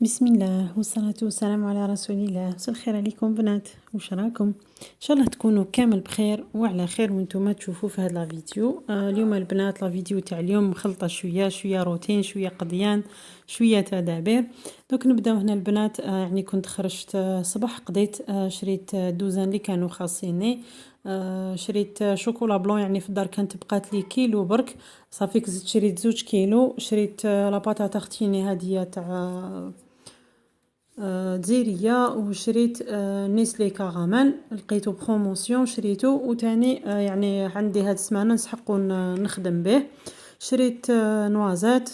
بسم الله والصلاة والسلام على رسول الله. مساء الخير عليكم بنات، واش راكم؟ ان شاء الله تكونوا كامل بخير وعلى خير وانتم تشوفوا في هذا الفيديو. اليوم البنات لا فيديو تاع اليوم مخلطه شويه روتين شويه قضيان شويه تدابير. دوك نبداو هنا البنات. يعني كنت خرجت صباح قضيت شريت دوزان اللي كانوا خاصيني. شريت شوكولا بلون، يعني في الدار كانت بقات لي كيلو برك، صافيك زدت شريت 2 كيلو. شريت لا باتا تختيني هاديه تاع دزيرية، وشريت نيسلي كراميل لقيتو بروموسيون شريتو، وتاني يعني عندي هاد السمانه نسحقو نخدم به. شريت نوازات،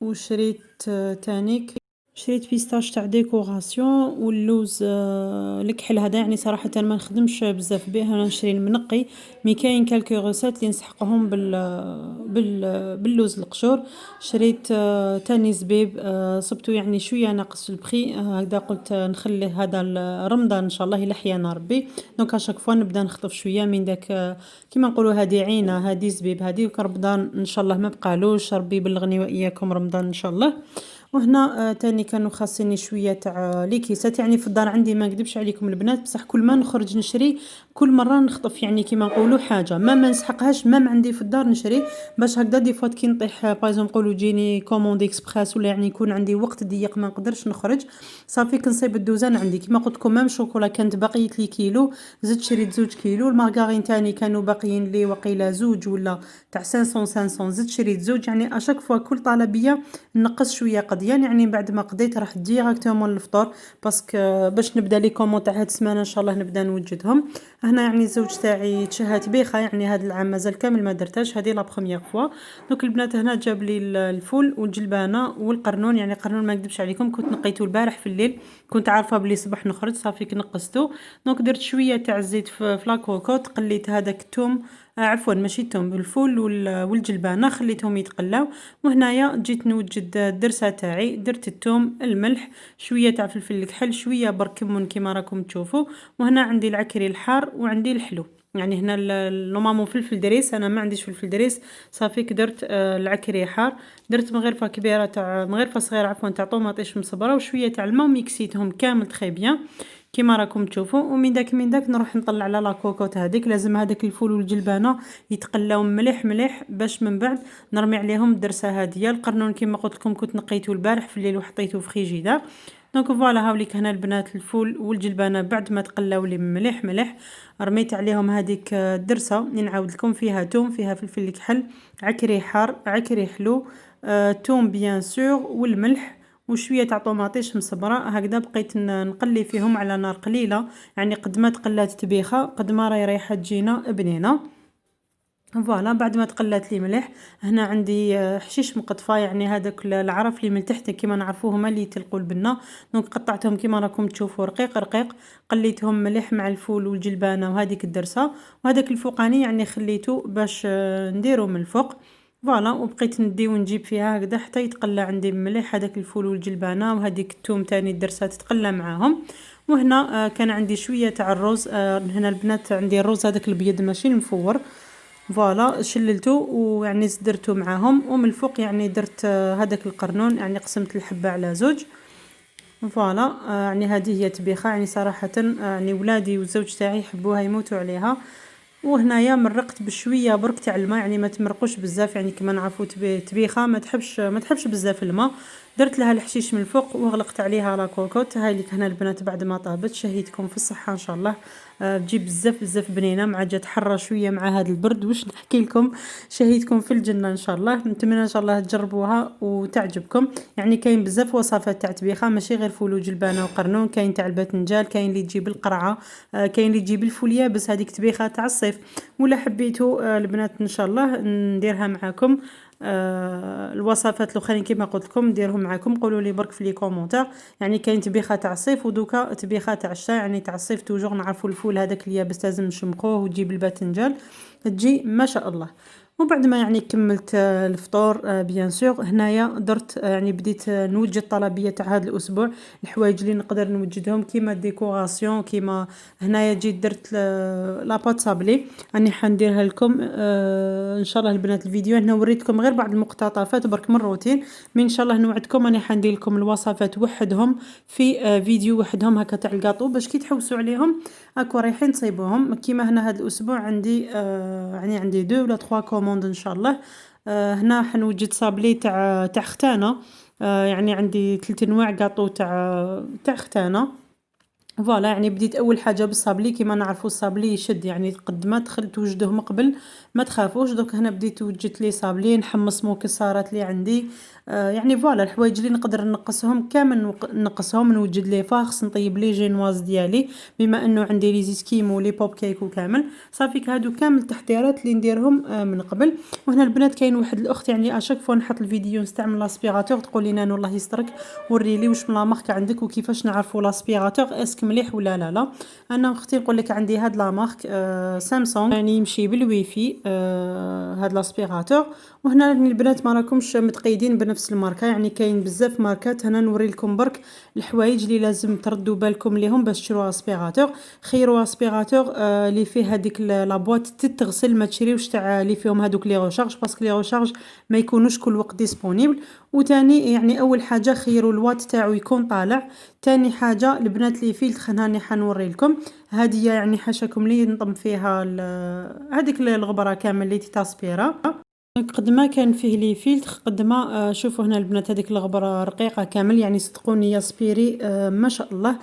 وشريت تاني شريت بيستاش تاع ديكوراسيون، واللوز الكحل هذا يعني صراحه ما نخدمش بزاف به، انا نشري المنقي. مي كاين كالكو روسيت اللي نسحقهم باللوز القشور. شريت تاني زبيب، صبتو يعني شويه ناقص في البخي، هكذا قلت نخليه هذا رمضان ان شاء الله الا حيانا ربي. دونك اشاك فوا نبدا نخطف شويه من داك، كيما نقولوا هذه عينه هذه زبيب هذه، وكرمضان ان شاء الله ما بقالوش، ربي يبلغني واياكم رمضان ان شاء الله. وهنا تاني كانوا خاصيني شويه تاع لي كيسات، يعني في الدار عندي ما نكذبش عليكم البنات، بصح كل ما نخرج نشري كل مره نخطف، يعني كيما نقولوا حاجه ما نسحقهاش، ما عندي في الدار نشري باش هكذا دي فوات كي نطيح بايزون نقولوا جيني كوموند اكسبريس، ولا يعني يكون عندي وقت ضيق ما نقدرش نخرج، صافي كنصيب الدوزان عندي. كيما قلت لكم ميم شوكولا كانت باقيت لي كيلو، زدت شريت 2 كيلو. المارغرين تاني كانوا باقيين لي وقيله زوج ولا تاع 500 زدت شريت زوج، يعني اشاك فوا كل طلبيه نقص شويه قضيان. يعني بعد ما قضيت راح ديراكتومون للفطور، باسكو باش نبدا لي كومون تاع هاد السمانه ان شاء الله نبدا نوجدهم. هنا يعني الزوج تاعي تشهات بيخه، يعني هاد العام مازال كامل ما درتهاش، هذه لا بروميير فوا. دوك البنات هنا جاب لي الفول والجلبانه والقرنون، يعني قرنون ما نكذبش عليكم كنت نقيته البارح في الليل، كنت عارفه بلي صباح نخرج، صافي نقصته. دونك درت شويه تاع الزيت في لاكوكوط، قليت هذاك الثوم، عفوا ماشي الثوم، الفول والجلبانه خليتهم يتقلاو. وهنايا جيت نوجد الدرسه تاعي، درت الثوم الملح شويه تاع فلفل الكحل شويه برك كمون كيما راكم تشوفوا. وهنا عندي العكري الحار وعندي الحلو، يعني هنا نورمالمون فلفل دريس، انا ما عنديش فلفل دريس، صافي درت العكري حار. درت مغرفه كبيره تاع مغرفه صغيره عفوا تاع طوماطيش مصبره وشويه تاع الماء، وميكسيتهم كامل تري بيان كيما راكم تشوفوا. ومن داك نروح نطلع على لا كوكوط هذيك، لازم هذاك الفول والجلبانه يتقلاو مليح باش من بعد نرمي عليهم الدرسه هذه. القرنون كيما قلت لكم كنت نقيته البارح في الليل وحطيته في فريجيدار. دونك فوالا هاوليك هنا البنات الفول والجلبانه بعد ما تقلاو لي مليح رميت عليهم هذيك الدرسه اللي نعاود لكم فيها توم فيها فلفل الكحل عكري حار عكري حلو، توم بيان سور والملح وشويه تاع طوماطيش مصبره. هكذا بقيت نقلي فيهم على نار قليله، يعني قد ما تقلات تبيخه قد ما راهي ريحه تجينا بنينه. فوالا بعد ما تقلات لي مليح، هنا عندي حشيش مقطفه، يعني هذاك العرف اللي من تحت كيما نعرفوه هما اللي يتلقوا البنه. دونك قطعتهم كيما راكم تشوفوا رقيق، قليتهم مليح مع الفول والجلبانه وهذيك الدرسه، وهذاك الفوقاني يعني خليته باش نديرو من الفوق. فوالا وبقيت ندي ونجيب فيها هكذا حتى يتقلى عندي مليح هذاك الفول والجلبانه، وهذيك الثوم تاني الدرسه تتقلى معاهم. وهنا كان عندي شويه تاع الرز، هنا البنات عندي الرز هذاك الابيض ماشي المفور، فوالا شللته ويعني درته معاهم. ومن الفوق يعني درت هذاك القرنون، يعني قسمت الحبه على زوج. فوالا يعني هذه هي تبيخه، يعني صراحه يعني ولادي والزوج تاعي يحبوها يموتوا عليها. وهنايا مرقت بشويه برك تاع الماء، يعني ما تمرقوش بزاف، يعني كما نعرفوا تبيخه ما تحبش بزاف الماء. درت لها الحشيش من الفوق وغلقت عليها لا كوكوط. هاي لك هنا البنات بعد ما طابت شهيتكم في الصحه ان شاء الله. تجيب بزاف بنينه، مع جات حره شويه مع هذا البرد، واش نحكي لكم، شهيتكم في الجنه ان شاء الله. نتمنى ان شاء الله تجربوها وتعجبكم. يعني كاين بزاف وصفات تاع تبيخه، ماشي غير فول وجلبانه وقرنون، كاين تاع الباذنجان، كاين اللي تجيب القرعه، كاين اللي تجيب الفول يابس هذيك تبيخه تاع الصيف. ولا حبيتوا البنات ان شاء الله نديرها معكم، الوصفات الاخرين كما قلت لكم نديرهم معكم، قولوا لي برك في لي كومونتير. يعني كاين تبيخه تاع الصيف ودوكا تبيخه تاع الشتاء، يعني تاع الصيف توجور نعرفوا الفول هذاك اليابس لازم نشمخوه وتجيب الباذنجان تجي ما شاء الله. وبعد ما يعني كملت الفطور بيان سور هنايا درت يعني بديت نوجد الطلبيه تاع هذا الاسبوع، الحوايج اللي نقدر نوجدهم كيما ديكوراسيون كيما هنايا جيت درت لاباط صابلي راني حنديرها لكم ان شاء الله البنات. الفيديو هنا وريتكم غير بعض المقتطفات برك من الروتين، من ان شاء الله نوعدكم راني حندير لكم الوصفات وحدهم في فيديو وحدهم هكا تاع الكاطو باش كي تحوسوا عليهم هاكو رايحين تصيبوهم. كيما هنا هذا الاسبوع عندي يعني عندي 2 ولا 3 كوموند ان شاء الله. هنا حنوجد صابلي تاع ختانه، يعني عندي 3 انواع كاطو تاع ختانه. فوالا يعني بديت اول حاجه بالصابلي، كيما نعرفوا الصابلي يشد يعني قد ما توجدوه من قبل ما تخافوش. دوك هنا بديت وجدت لي صابلي نحمص مكسرات اللي عندي، يعني فوالا الحوايج اللي نقدر نقصهم كامل نقصهم، نوجد لي فاخس نطيب لي جينواز ديالي بما انه عندي لي زيسكيمو لي بوب كيك وكامل صافي. هادو كامل التحضيرات اللي نديرهم من قبل. وهنا البنات كاين واحد الاخت يعني اشاك فوا نحط الفيديو نستعمل لاسبيراتور تقول لي نانو الله يسترك وري لي واش من لا مارك عندك وكيفاش نعرفوا لاسبيراتور اسك مليح ولا لا. انا اختي نقول لك عندي هاد لا مارك سامسونج يعني يمشي بالويفي هاد لاسبيراتور. وهنا البنات ما راكمش متقيدين بنفس الماركه، يعني كاين بزاف ماركات. انا نوري لكم برك الحوايج اللي لازم تردوا بالكم ليهم باش تشروا اسبيراتور. خيروا اسبيراتور اللي فيه هذيك لا بواط تتغسل، ما تشريوش تاع اللي فيهم هذوك لي ريشارج باسكو لي ريشارج ما يكونوش كل وقت ديسپونيبل. وتاني يعني اول حاجه خيروا الوات تاعو يكون طالع. تاني حاجه البنات لي فيلتر هاني حنوري لكم هذه يعني حاشاكم لي نطم فيها هذيك الغبره كامل اللي تاسبيرا. قد ما كان فيه لي فيلتر قد ما شوفوا هنا البنات هذيك الغبره رقيقه كامل يعني صدقوني يا سبيري ما شاء الله.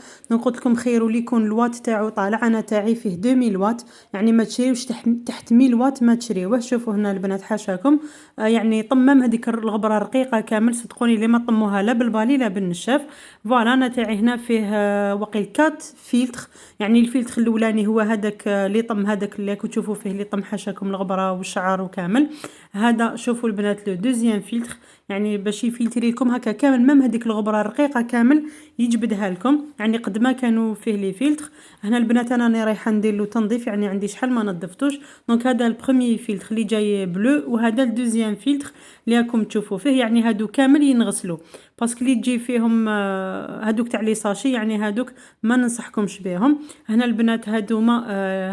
قلت لكم خيروا لي يكون الوات تاعو طالع. انا تاعي فيه 2000 وات يعني ما تشريوش تحت 1000 وات ما تشريوه. شوفوا هنا البنات حاشاكم يعني طمم هذيك الغبره رقيقه كامل صدقوني اللي ما طموها لا بالبالي لا بالنشاف. فوالا انا تاعي هنا فيه وقيل 4 فيلتر، يعني الفيلتر الاولاني هو هذاك اللي طم هذاك اللي راكم تشوفوا فيه اللي طم حاشاكم الغبره والشعر وكامل. هذا شوفوا البنات لو دوزيام فيلتر يعني باش يفلتري لكم هكا كامل ميم هذيك الغبره الرقيقه كامل يجبدها لكم يعني قد ما كانوا فيه لي فيلتر. هنا البنات انا راني رايحه ندير له تنظيف يعني عندي شحال ما نظفتوش. دونك هذا البروميي فيلتر اللي جاي بلو وهذا الدوزيام فيلتر اللي راكم تشوفوا فيه يعني هادو كامل ينغسلوا باسكو اللي تجي فيهم هادوك تاع لي ساشي يعني هادوك ما ننصحكمش بهم. هنا البنات هادوما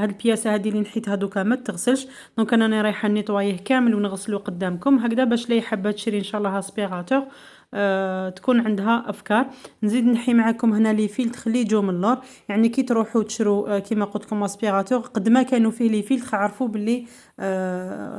هاد البياسه هذه اللي نحيت هادوكا ما تغسلش. دونك انا رايحه نيطوايه كامل ونغسلو قدامكم هكذا باش لي حابه تشري ان شاء الله اسبيراتور تكون عندها افكار. نزيد نحي معكم هنا لي فيلتر اللي يجوا من اللور يعني كي تروحوا تشروا كيما قلت لكم اسبيراتور قد ما كانوا فيه لي فيلتر عرفوا باللي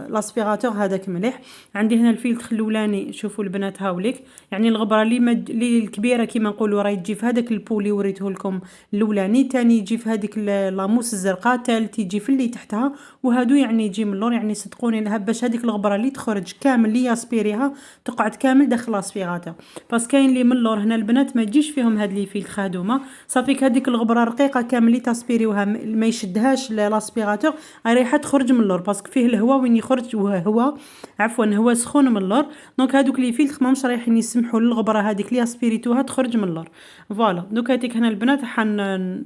لاسبيراتور هذاك مليح. عندي هنا الفيلتر الاولاني شوفوا البنات هاوليك يعني الغبره اللي الكبيره كيما نقولوا راهي تجي في هذاك البولي وريته لكم الاولاني. ثاني يجي في هذيك لاموس الزرقاء، ثالث يجي في اللي تحتها وهادو يعني يجي من اللور يعني صدقوني لها باش هذيك الغبره اللي تخرج كامل اللي ياسبيريها تقعد كامل داخل لاسبيراتور. بس كاين اللي من اللور هنا البنات ما يجيش فيهم هاد لي فيلتر هادوما صافيك هذيك الغبره رقيقه كامل اللي تاسبيريوها ما يشدهاش لاسبيراتور رايحه تخرج من اللور باسكو فيه الهواء وين يخرج هو عفوا هو سخون من اللور. دونك هادوك لي فيلتر ماهمش رايحين يسمحوا للغبره هذيك اللي اسبيريتوها تخرج من اللور. فوالا دوك هذيك هنا البنات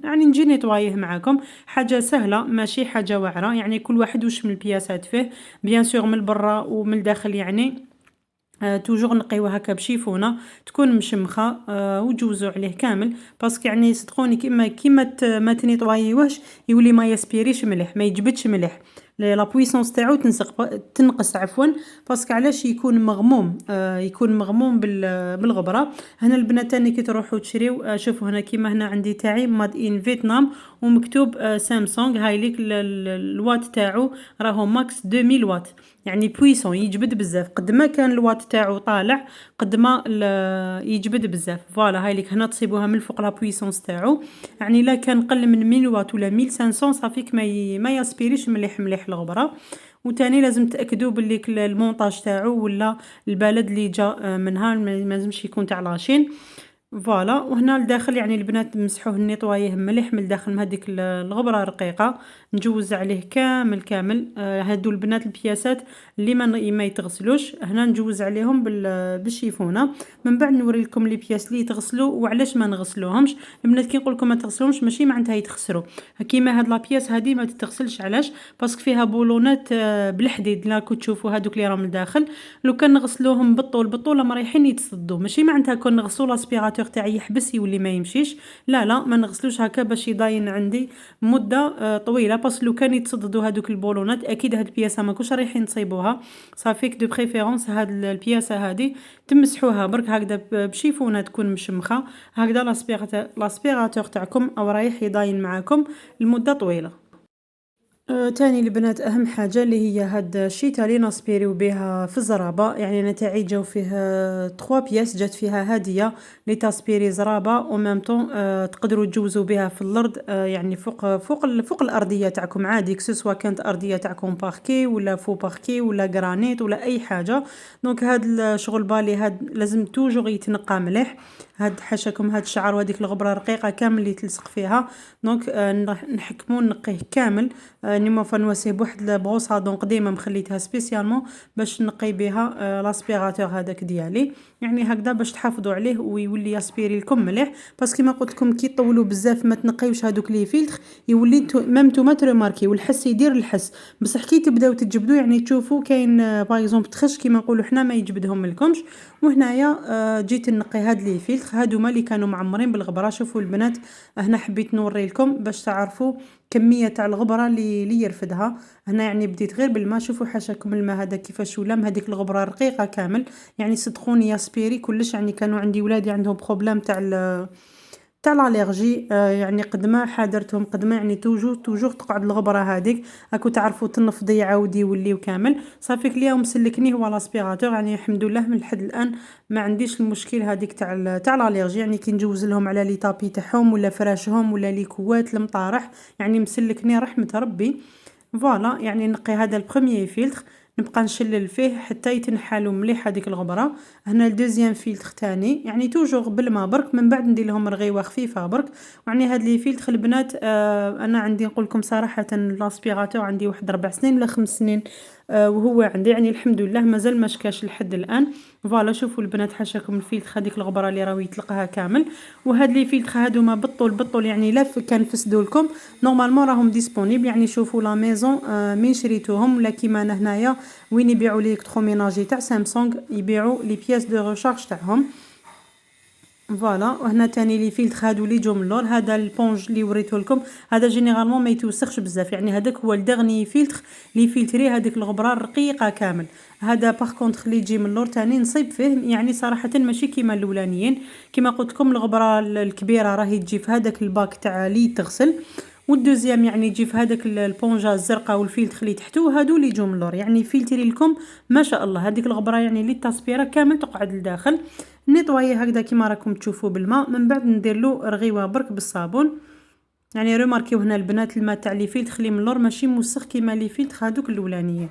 يعني نجي نيطوايه معاكم حاجه سهله ماشي حاجه واعره يعني كل واحد واش من البياسات فيه بيان سور من برا ومن الداخل يعني توجور نقيوه هكا بشيفونه تكون مشمخه وجوزوا عليه كامل باسكو يعني صدقوني كيما ما تنيطوايوهش يولي ما يسبيريش مليح ما يجبدش مليح لا بويسونس تاعو تنقص عفوا باسكو علاش يكون مغموم يكون مغموم بالغبره. هنا البنات تاني كي تروحوا تشريو شوفوا هنا كيما هنا عندي تاعي ماد ان فيتنام ومكتوب سامسونج هاي ليك الوات تاعو راهو ماكس 2000 وات يعني بويسون يجبد بزاف قد ما كان الوات تاعو طالع قد ما يجبد بزاف. فوالا هاي ليك هنا تصيبوها من فوق لا بويسونس تاعو يعني لا كان قل من 1000 وات ولا 1500 صافيك ما يسبيريش مليح الغبره. وتاني لازم تاكدوا باللي المونطاج تاعو ولا البلد اللي جا منها ما لازمش يكون تاع لاشين. فوالا. وهنا لداخل يعني البنات نمسحوه نيطواييه مليح من الداخل من هذيك الغبرة رقيقة، نجوز عليه كامل كامل. هادو البنات البياسات اللي ما يتغسلوش هنا نجوز عليهم بالشيفونة. من بعد نوري لكم لي بياس اللي يتغسلوا وعلاش ما نغسلوهمش. البنات كي نقول لكم ما تغسلوهمش ماشي معناتها يتخسروا، كيما هاد لابياس هادي ما تتغسلش. علاش؟ باسكو فيها بولونات بالحديد لا كنت تشوفوا هادوك اللي راهم لداخل. لو كان نغسلوهم بالطول ما رايحين يتصدوا، ماشي معناتها كون نغسلو لاسبيراتور تاعي يحبس يولي ما يمشيش. لا لا، ما نغسلوش هكا باش يضاين عندي مده طويله. باسكو لو كان يتصددوا هذوك البولونات اكيد هاد البياسه ما كوش رايحين تصيبوها. صافيك دو بريفيرونس هاد البياسه هادي تمسحوها برك هكذا بشيفونه تكون مشمخه هكذا. لاسبيراتور تاعكم او رايح يضاين معاكم لمده طويله. تاني البنات أهم حاجة اللي هي هاد الشيتا اللي ناسبيريو بها في الزرابة. يعني أنا تاعي جاو فيه 3 بياس جات فيها هادية لي تاسبيري زرابة و ميم طون تقدروا تجوزوا بها في الأرض. يعني فوق الأرضية تاعكم عادي، كسوسوا كانت أرضية تاعكم باركي ولا فو باركي ولا غرانيت ولا أي حاجة. دونك هاد الشغل بالي هاد لازم توجور يتنقى مليح. هاد حاشاكم هاد الشعر وهاديك الغبرة رقيقة كامل اللي تلصق فيها. دونك نحكمو نقيه كامل. راني موفا نواسيه بواحد البروصادون قديمه مخليتها سبيسيالمون باش نقي بها لاسبيراتور هذاك ديالي. يعني هكذا باش تحافظوا عليه ويولي ياسبيري لكم مليح. باسكو كيما قلت لكم كي طولوا بزاف ما تنقيوش هذوك لي فيلتر يولي ميم نتوما تريماركي والحس يدير الحس. بصح كي تبداو تجبدوا يعني تشوفوا كاين باغ اكزومبل تخش كيما نقولوا حنا ما يجبدهم لكمش. وهنايا جيت نقي هاد لي فيلتر هادوما اللي كانوا معمرين بالغبره. شوفوا البنات هنا حبيت نوري لكم باش تعرفوا كميه تاع الغبره اللي يرفدها. هنا يعني بديت غير بالماء. شوفوا حاشاكم الماء هذا كيفاش ولا هذيك الغبره رقيقه كامل. يعني صدقوني ياسبيري كلش. يعني كانوا عندي ولادي عندهم بروبليم تاع الالرجي. يعني قد ما حاضرتهم قد ما يعني توجور تقعد الغبره هذيك راكو تعرفوا تنفضي يعاود يوليو كامل. صافيك اليوم سلكنيه هو لاسبيراتور. يعني الحمد لله من لحد الان ما عنديش المشكل هذيك تاع الالرجي. يعني كي نجوز لهم على لي طابي تاعهم ولا فراشهم ولا لي كوات المطارح يعني مسلكني رحمه ربي. فوالا. يعني نقي هذا البروميير فيلتر نبقى نشلل فيه حتى يتنحالو مليح هذيك الغبره. هنا الدوزيام فيلتر تاني يعني توجور بالماء برك من بعد ندير لهم رغيوه خفيفه برك. يعني هاد لي فيلتر البنات انا عندي نقول لكم صراحه لاسبيراتور عندي واحد 4 سنين ولا 5 سنين. وهو عندي يعني الحمد لله مازال ما شكاش لحد الان. فوالا. شوفوا البنات حاشاكم الفيلتر هذيك الغبره اللي راهو يطلقها كامل. وهاد لي فيلتر هادوما بالطول يعني لا كان فسدوا لكم نورمالمون راهم ديسپونيبل. يعني شوفوا لا ميزون من شريتوهم ولا كيما انا هنايا وين يبيعوا لي الكتروميناجي تاع سامسونج يبيعوا لي بياس دو ريشارج تاعهم. فوالا. وهنا تاني لي فيلتر هادو لي جو من اللور. هذا البونج اللي وريته لكم هذا جينيرالمون ما يتوسخش بزاف. يعني هذاك هو الدغني فيلتر لي فيلتري هذيك الغبره الرقيقه كامل. هذا باغ كونطخ اللي يجي من اللور تاني نصيب فيه يعني صراحه ماشي كيما الاولانيين. كيما قلت لكم الغبره الكبيره راهي تجي في هذاك الباك تاع لي تغسل. والدوزيام يعني يجي في هذاك البونجا الزرقاء والفيلتر اللي تحتو هادو اللي يجوا من اللور. يعني فيلتري لكم ما شاء الله هذيك الغبره يعني اللي التاسبيره كامل تقعد لداخل. نيطوايي هكذا كيما راكم تشوفوا بالماء من بعد ندير له رغيوه برك بالصابون. يعني ريماركيو هنا البنات الماء تاع لي فيلتر اللي من اللور ماشي موسخ كيما لي فيلتر هذوك الاولانيين.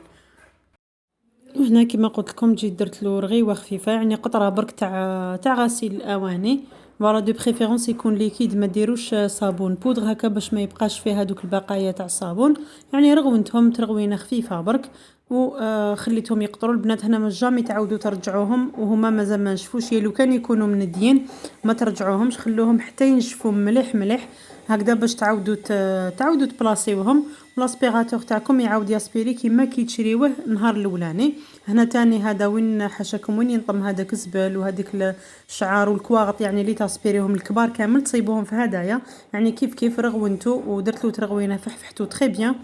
وهنا كيما قلت لكم جيت درت له رغيوه خفيفه يعني قطره برك تاع غسيل الاواني. فوالا دو بريفيرونس يكون ليكيد ما ديروش صابون بودر هكا باش ما يبقاش فيه هذوك البقايا تاع الصابون. يعني رغونتهم ترغوينه خفيفه برك وخليتهم يقطروا. البنات هنا ما جامي تعاودوا ترجعوهم وهما مازال ما نشفوش. لو كان يكونوا منديين ما ترجعوهمش خلوهم حتى ينشفوا مليح مليح هكذا باش تعاودوا تبلاصيوهم. لاسبيراتور تاعكم يعاود ياسبيري كيما كي تشريوه النهار الاولاني. هنا تاني هذا وين حاشاكم وين ينطم هذاك الزبل وهذيك الشعار والكواغط يعني اللي تاسبيريهم الكبار كامل تصيبوهم في هدايا. يعني كيف رغونتو ودرتلو ترغوينه فحفحتو تري بيان.